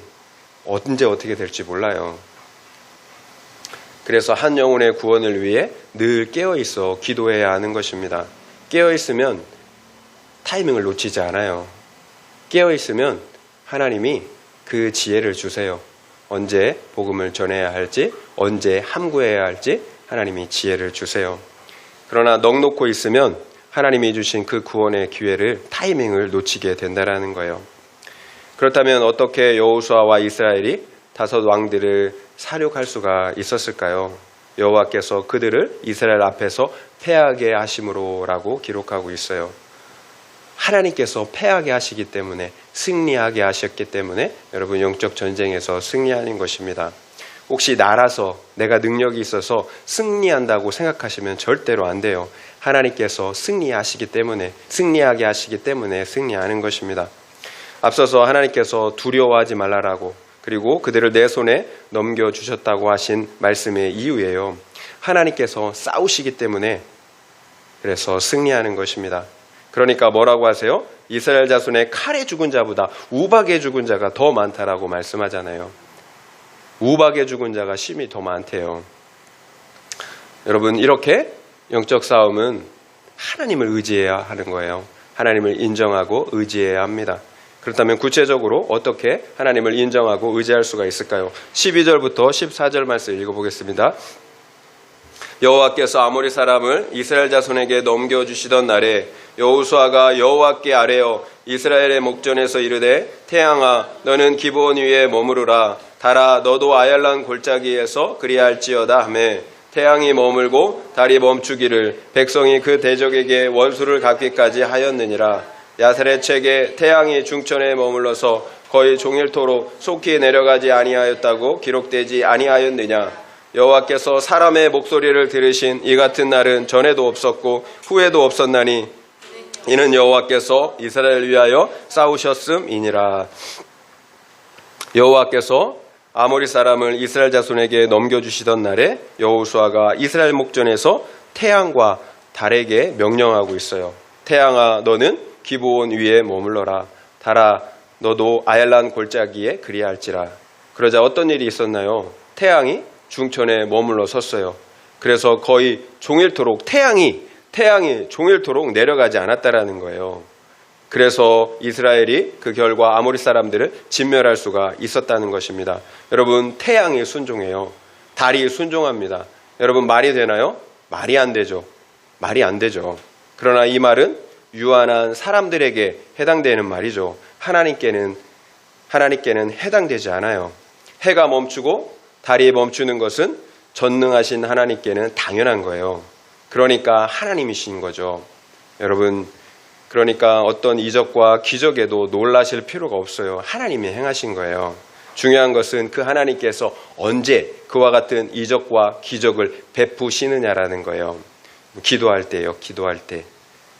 언제 어떻게 될지 몰라요. 그래서 한 영혼의 구원을 위해 늘 깨어있어 기도해야 하는 것입니다. 깨어있으면 타이밍을 놓치지 않아요. 깨어있으면 하나님이 그 지혜를 주세요. 언제 복음을 전해야 할지, 언제 함구해야 할지 하나님이 지혜를 주세요. 그러나 넋놓고 있으면 하나님이 주신 그 구원의 기회를, 타이밍을 놓치게 된다는 거예요. 그렇다면 어떻게 여호수아와 이스라엘이 5 왕들을 사륙할 수가 있었을까요? 여호와께서 그들을 이스라엘 앞에서 패하게 하심으로라고 기록하고 있어요. 하나님께서 패하게 하시기 때문에, 승리하게 하셨기 때문에 여러분 영적 전쟁에서 승리하는 것입니다. 혹시 나라서 내가 능력이 있어서 승리한다고 생각하시면 절대로 안 돼요. 하나님께서 승리하시기 때문에, 승리하게 하시기 때문에 승리하는 것입니다. 앞서서 하나님께서 두려워하지 말라라고, 그리고 그들을 내 손에 넘겨주셨다고 하신 말씀의 이유예요. 하나님께서 싸우시기 때문에 그래서 승리하는 것입니다. 그러니까 뭐라고 하세요? 이스라엘 자손의 칼에 죽은 자보다 우박에 죽은 자가 더 많다라고 말씀하잖아요. 우박에 죽은 자가 심히 더 많대요. 여러분, 이렇게 영적 싸움은 하나님을 의지해야 하는 거예요. 하나님을 인정하고 의지해야 합니다. 그렇다면 구체적으로 어떻게 하나님을 인정하고 의지할 수가 있을까요? 12절부터 14절 말씀 읽어보겠습니다. 여호와께서 아모리 사람을 이스라엘 자손에게 넘겨주시던 날에 여호수아가 여호와께 아뢰어 이스라엘의 목전에서 이르되 태양아 너는 기브온 위에 머무르라. 달아 너도 아얄란 골짜기에서 그리할지어다 하매 태양이 머물고 달이 멈추기를 백성이 그 대적에게 원수를 갚기까지 하였느니라. 야세렛책에 태양이 중천에 머물러서 거의 종일토록 속히 내려가지 아니하였다고 기록되지 아니하였느냐. 여호와께서 사람의 목소리를 들으신 이 같은 날은 전에도 없었고 후에도 없었나니 이는 여호와께서 이스라엘을 위하여 싸우셨음이니라. 여호와께서 아모리 사람을 이스라엘 자손에게 넘겨주시던 날에 여호수아가 이스라엘 목전에서 태양과 달에게 명령하고 있어요. 태양아 너는 기브온 위에 머물러라. 달아 너도 아얄란 골짜기에 그리할지라. 그러자 어떤 일이 있었나요? 태양이 중천에 머물러 섰어요. 그래서 거의 종일토록 태양이 종일토록 내려가지 않았다라는 거예요. 그래서 이스라엘이 그 결과 아모리 사람들을 진멸할 수가 있었다는 것입니다. 여러분, 태양이 순종해요. 달이 순종합니다. 여러분, 말이 되나요? 말이 안 되죠. 말이 안 되죠. 그러나 이 말은 유한한 사람들에게 해당되는 말이죠. 하나님께는 해당되지 않아요. 해가 멈추고 달이 멈추는 것은 전능하신 하나님께는 당연한 거예요. 그러니까 하나님이신 거죠. 여러분, 그러니까 어떤 이적과 기적에도 놀라실 필요가 없어요. 하나님이 행하신 거예요. 중요한 것은 그 하나님께서 언제 그와 같은 이적과 기적을 베푸시느냐라는 거예요. 기도할 때요, 기도할 때.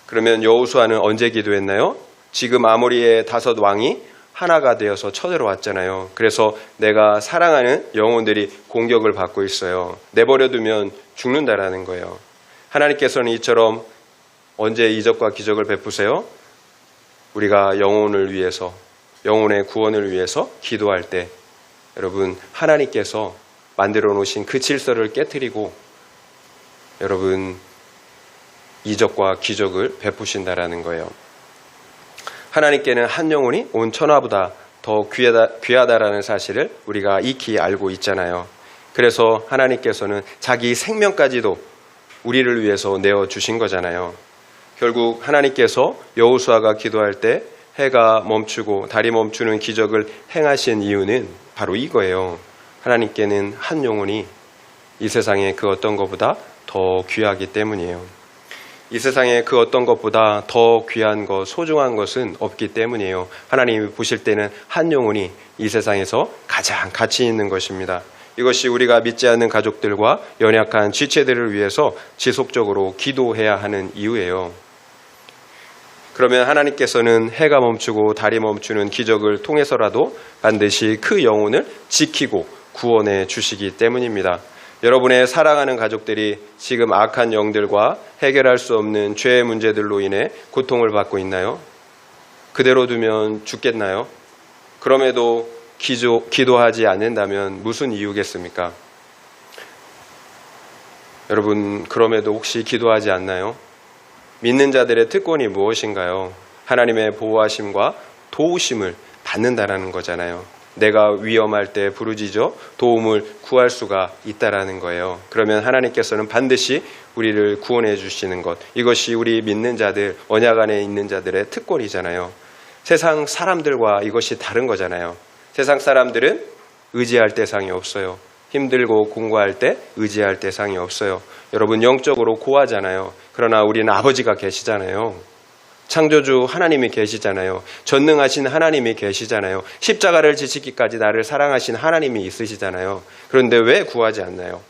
그러면 여호수아는 언제 기도했나요? 지금 아모리의 5 왕이 하나가 되어서 쳐들어왔잖아요. 그래서 내가 사랑하는 영혼들이 공격을 받고 있어요. 내버려두면 죽는다라는 거예요. 하나님께서는 이처럼 언제 이적과 기적을 베푸세요? 우리가 영혼을 위해서, 영혼의 구원을 위해서 기도할 때 여러분 하나님께서 만들어 놓으신 그 질서를 깨트리고 여러분 이적과 기적을 베푸신다라는 거예요. 하나님께는 한 영혼이 온 천하보다 더 귀하다라는 사실을 우리가 익히 알고 있잖아요. 그래서 하나님께서는 자기 생명까지도 우리를 위해서 내어주신 거잖아요. 결국 하나님께서 여호수아가 기도할 때 해가 멈추고 달이 멈추는 기적을 행하신 이유는 바로 이거예요. 하나님께는 한 영혼이 이 세상의 그 어떤 것보다 더 귀하기 때문이에요. 이 세상에 그 어떤 것보다 더 귀한 것, 소중한 것은 없기 때문이에요. 하나님이 보실 때는 한 영혼이 이 세상에서 가장 가치 있는 것입니다. 이것이 우리가 믿지 않는 가족들과 연약한 지체들을 위해서 지속적으로 기도해야 하는 이유예요. 그러면 하나님께서는 해가 멈추고 달이 멈추는 기적을 통해서라도 반드시 그 영혼을 지키고 구원해 주시기 때문입니다. 여러분의 사랑하는 가족들이 지금 악한 영들과 해결할 수 없는 죄의 문제들로 인해 고통을 받고 있나요? 그대로 두면 죽겠나요? 그럼에도 기도하지 않는다면 무슨 이유겠습니까? 여러분, 그럼에도 혹시 기도하지 않나요? 믿는 자들의 특권이 무엇인가요? 하나님의 보호하심과 도우심을 받는다라는 거잖아요. 내가 위험할 때 부르짖어 도움을 구할 수가 있다라는 거예요. 그러면 하나님께서는 반드시 우리를 구원해 주시는 것, 이것이 우리 믿는 자들, 언약 안에 있는 자들의 특권이잖아요. 세상 사람들과 이것이 다른 거잖아요. 세상 사람들은 의지할 대상이 없어요. 힘들고 공부할 때 의지할 대상이 없어요. 여러분 영적으로 고하잖아요. 그러나 우리는 아버지가 계시잖아요. 창조주 하나님이 계시잖아요. 전능하신 하나님이 계시잖아요. 십자가를 지시기까지 나를 사랑하신 하나님이 있으시잖아요. 그런데 왜 구하지 않나요?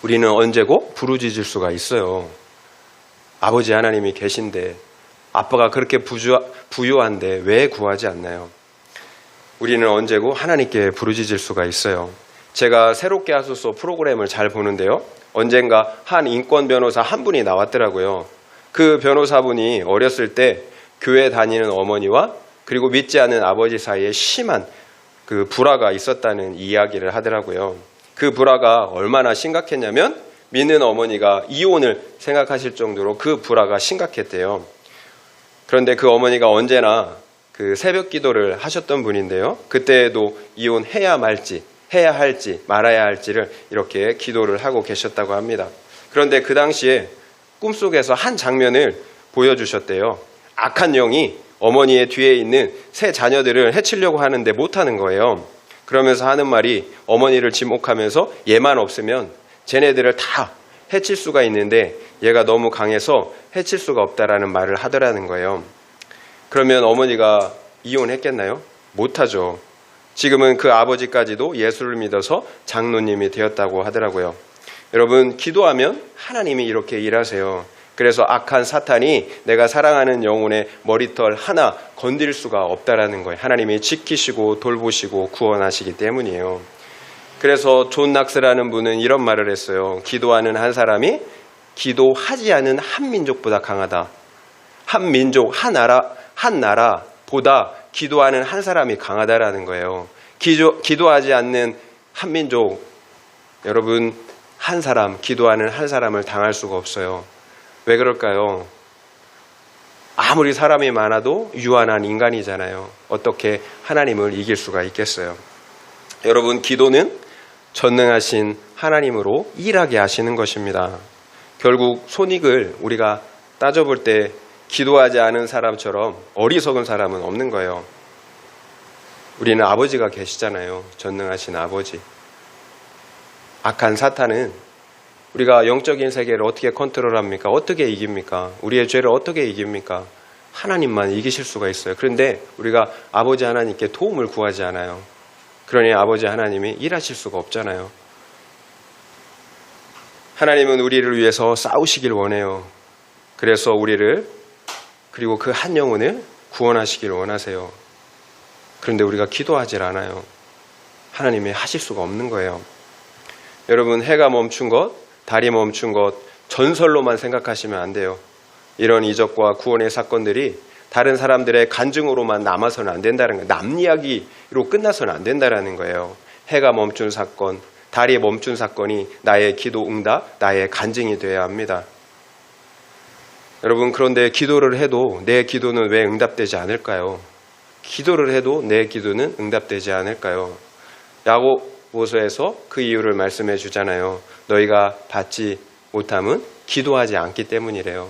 우리는 언제고 부르짖을 수가 있어요. 아버지 하나님이 계신데, 아빠가 그렇게 부유한데 왜 구하지 않나요? 우리는 언제고 하나님께 부르짖을 수가 있어요. 제가 새롭게 하소서 프로그램을 잘 보는데요. 언젠가 한 인권 변호사 한 분이 나왔더라고요. 그 변호사분이 어렸을 때 교회 다니는 어머니와 그리고 믿지 않는 아버지 사이에 심한 그 불화가 있었다는 이야기를 하더라고요. 그 불화가 얼마나 심각했냐면 믿는 어머니가 이혼을 생각하실 정도로 그 불화가 심각했대요. 그런데 그 어머니가 언제나 그 새벽 기도를 하셨던 분인데요. 그때에도 이혼해야 말지, 해야 할지 말아야 할지를 이렇게 기도를 하고 계셨다고 합니다. 그런데 그 당시에 꿈속에서 한 장면을 보여주셨대요. 악한 영이 어머니의 뒤에 있는 세 자녀들을 해치려고 하는데 못하는 거예요. 그러면서 하는 말이 어머니를 지목하면서 얘만 없으면 쟤네들을 다 해칠 수가 있는데 얘가 너무 강해서 해칠 수가 없다라는 말을 하더라는 거예요. 그러면 어머니가 이혼했겠나요? 못하죠. 지금은 그 아버지까지도 예수를 믿어서 장로님이 되었다고 하더라고요. 여러분, 기도하면 하나님이 이렇게 일하세요. 그래서 악한 사탄이 내가 사랑하는 영혼의 머리털 하나 건드릴 수가 없다라는 거예요. 하나님이 지키시고 돌보시고 구원하시기 때문이에요. 그래서 존 낙스라는 분은 이런 말을 했어요. 기도하는 한 사람이 기도하지 않은 한 민족보다 강하다. 한 민족, 한 나라보다 기도하는 한 사람이 강하다라는 거예요. 기도하지 않는 한 민족, 여러분, 한 사람, 기도하는 한 사람을 당할 수가 없어요. 왜 그럴까요? 아무리 사람이 많아도 유한한 인간이잖아요. 어떻게 하나님을 이길 수가 있겠어요? 여러분, 기도는 전능하신 하나님으로 일하게 하시는 것입니다. 결국 손익을 우리가 따져볼 때 기도하지 않은 사람처럼 어리석은 사람은 없는 거예요. 우리는 아버지가 계시잖아요. 전능하신 아버지. 악한 사탄은 우리가 영적인 세계를 어떻게 컨트롤합니까? 어떻게 이깁니까? 우리의 죄를 어떻게 이깁니까? 하나님만 이기실 수가 있어요. 그런데 우리가 아버지 하나님께 도움을 구하지 않아요. 그러니 아버지 하나님이 일하실 수가 없잖아요. 하나님은 우리를 위해서 싸우시길 원해요. 그래서 우리를, 그리고 그 한 영혼을 구원하시길 원하세요. 그런데 우리가 기도하질 않아요. 하나님이 하실 수가 없는 거예요. 여러분, 해가 멈춘 것, 달이 멈춘 것, 전설로만 생각하시면 안 돼요. 이런 이적과 구원의 사건들이 다른 사람들의 간증으로만 남아서는 안 된다는 거예요. 남 이야기로 끝나서는 안 된다는 거예요. 해가 멈춘 사건, 달이 멈춘 사건이 나의 기도 응답, 나의 간증이 되어야 합니다. 여러분, 그런데 기도를 해도 내 기도는 왜 응답되지 않을까요? 기도를 해도 내 기도는 응답되지 않을까요? 야고보서에서 그 이유를 말씀해 주잖아요. 너희가 받지 못함은 기도하지 않기 때문이래요.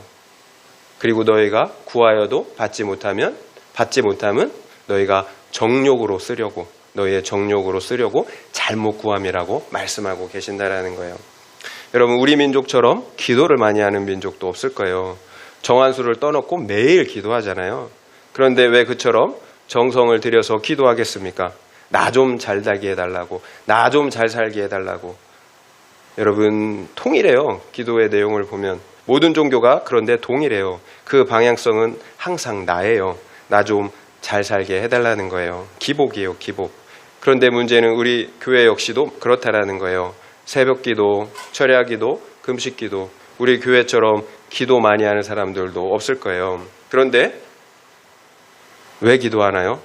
그리고 너희가 구하여도 받지 못함은 너희가 정욕으로 쓰려고, 너희의 정욕으로 쓰려고 잘못 구함이라고 말씀하고 계신다라는 거예요. 여러분, 우리 민족처럼 기도를 많이 하는 민족도 없을 거예요. 정한수를 떠놓고 매일 기도하잖아요. 그런데 왜 그처럼 정성을 들여서 기도하겠습니까? 나 좀 잘 살게 해달라고, 나 좀 잘 살게 해달라고. 여러분, 통일해요. 기도의 내용을 보면 모든 종교가 그런데 동일해요. 그 방향성은 항상 나예요. 나 좀 잘 살게 해달라는 거예요. 기복이에요, 기복. 그런데 문제는 우리 교회 역시도 그렇다라는 거예요. 새벽기도, 철야기도, 금식기도, 우리 교회처럼 기도 많이 하는 사람들도 없을 거예요. 그런데 왜 기도하나요?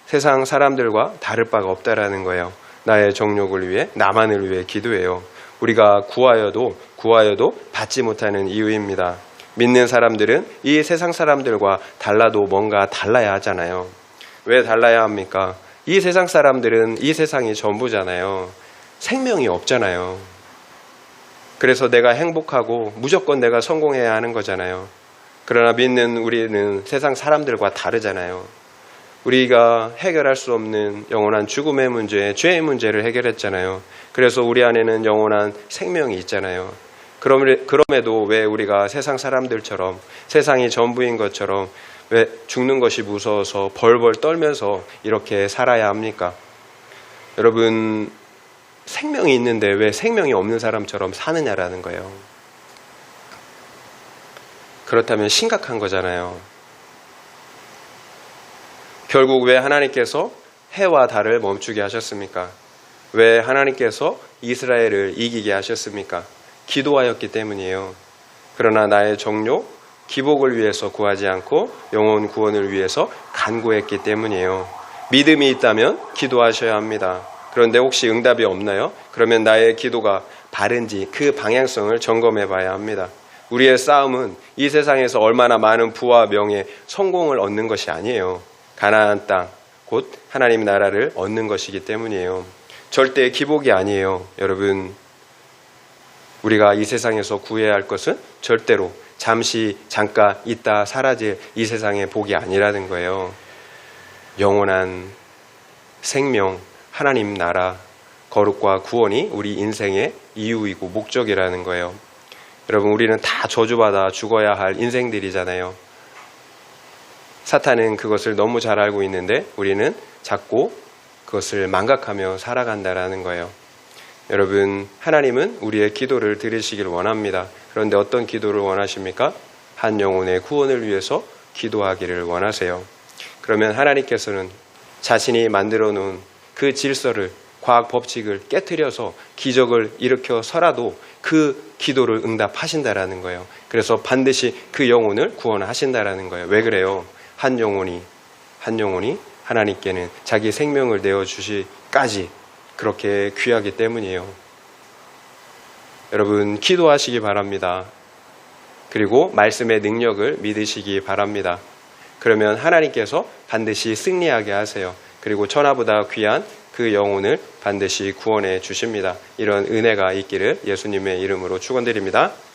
세상 사람들과 다를 바가 없다라는 거예요. 나의 정욕을 위해, 나만을 위해 기도해요. 우리가 구하여도 받지 못하는 이유입니다. 믿는 사람들은 이 세상 사람들과 달라도 뭔가 달라야 하잖아요. 왜 달라야 합니까? 이 세상 사람들은 이 세상이 전부잖아요. 생명이 없잖아요. 그래서 내가 행복하고 무조건 내가 성공해야 하는 거잖아요. 그러나 믿는 우리는 세상 사람들과 다르잖아요. 우리가 해결할 수 없는 영원한 죽음의 문제, 죄의 문제를 해결했잖아요. 그래서 우리 안에는 영원한 생명이 있잖아요. 그럼에도 왜 우리가 세상 사람들처럼, 세상이 전부인 것처럼 왜 죽는 것이 무서워서 벌벌 떨면서 이렇게 살아야 합니까? 여러분, 생명이 있는데 왜 생명이 없는 사람처럼 사느냐라는 거예요. 그렇다면 심각한 거잖아요. 결국 왜 하나님께서 해와 달을 멈추게 하셨습니까? 왜 하나님께서 이스라엘을 이기게 하셨습니까? 기도하였기 때문이에요. 그러나 나의 정욕, 기복을 위해서 구하지 않고 영혼 구원을 위해서 간구했기 때문이에요. 믿음이 있다면 기도하셔야 합니다. 그런데 혹시 응답이 없나요? 그러면 나의 기도가 바른지 그 방향성을 점검해 봐야 합니다. 우리의 싸움은 이 세상에서 얼마나 많은 부와 명예, 성공을 얻는 것이 아니에요. 가나안 땅, 곧 하나님 나라를 얻는 것이기 때문이에요. 절대 기복이 아니에요. 여러분, 우리가 이 세상에서 구해야 할 것은 절대로 잠시 잠깐 있다 사라질 이 세상의 복이 아니라는 거예요. 영원한 생명, 하나님 나라, 거룩과 구원이 우리 인생의 이유이고 목적이라는 거예요. 여러분, 우리는 다 저주받아 죽어야 할 인생들이잖아요. 사탄은 그것을 너무 잘 알고 있는데 우리는 자꾸 그것을 망각하며 살아간다라는 거예요. 여러분, 하나님은 우리의 기도를 들으시길 원합니다. 그런데 어떤 기도를 원하십니까? 한 영혼의 구원을 위해서 기도하기를 원하세요. 그러면 하나님께서는 자신이 만들어 놓은 그 질서를, 과학 법칙을 깨트려서 기적을 일으켜서라도 그 기도를 응답하신다라는 거예요. 그래서 반드시 그 영혼을 구원하신다라는 거예요. 왜 그래요? 한 영혼이 하나님께는 자기 생명을 내어주시기까지 그렇게 귀하기 때문이에요. 여러분, 기도하시기 바랍니다. 그리고 말씀의 능력을 믿으시기 바랍니다. 그러면 하나님께서 반드시 승리하게 하세요. 그리고 천하보다 귀한 그 영혼을 반드시 구원해 주십니다. 이런 은혜가 있기를 예수님의 이름으로 축원드립니다.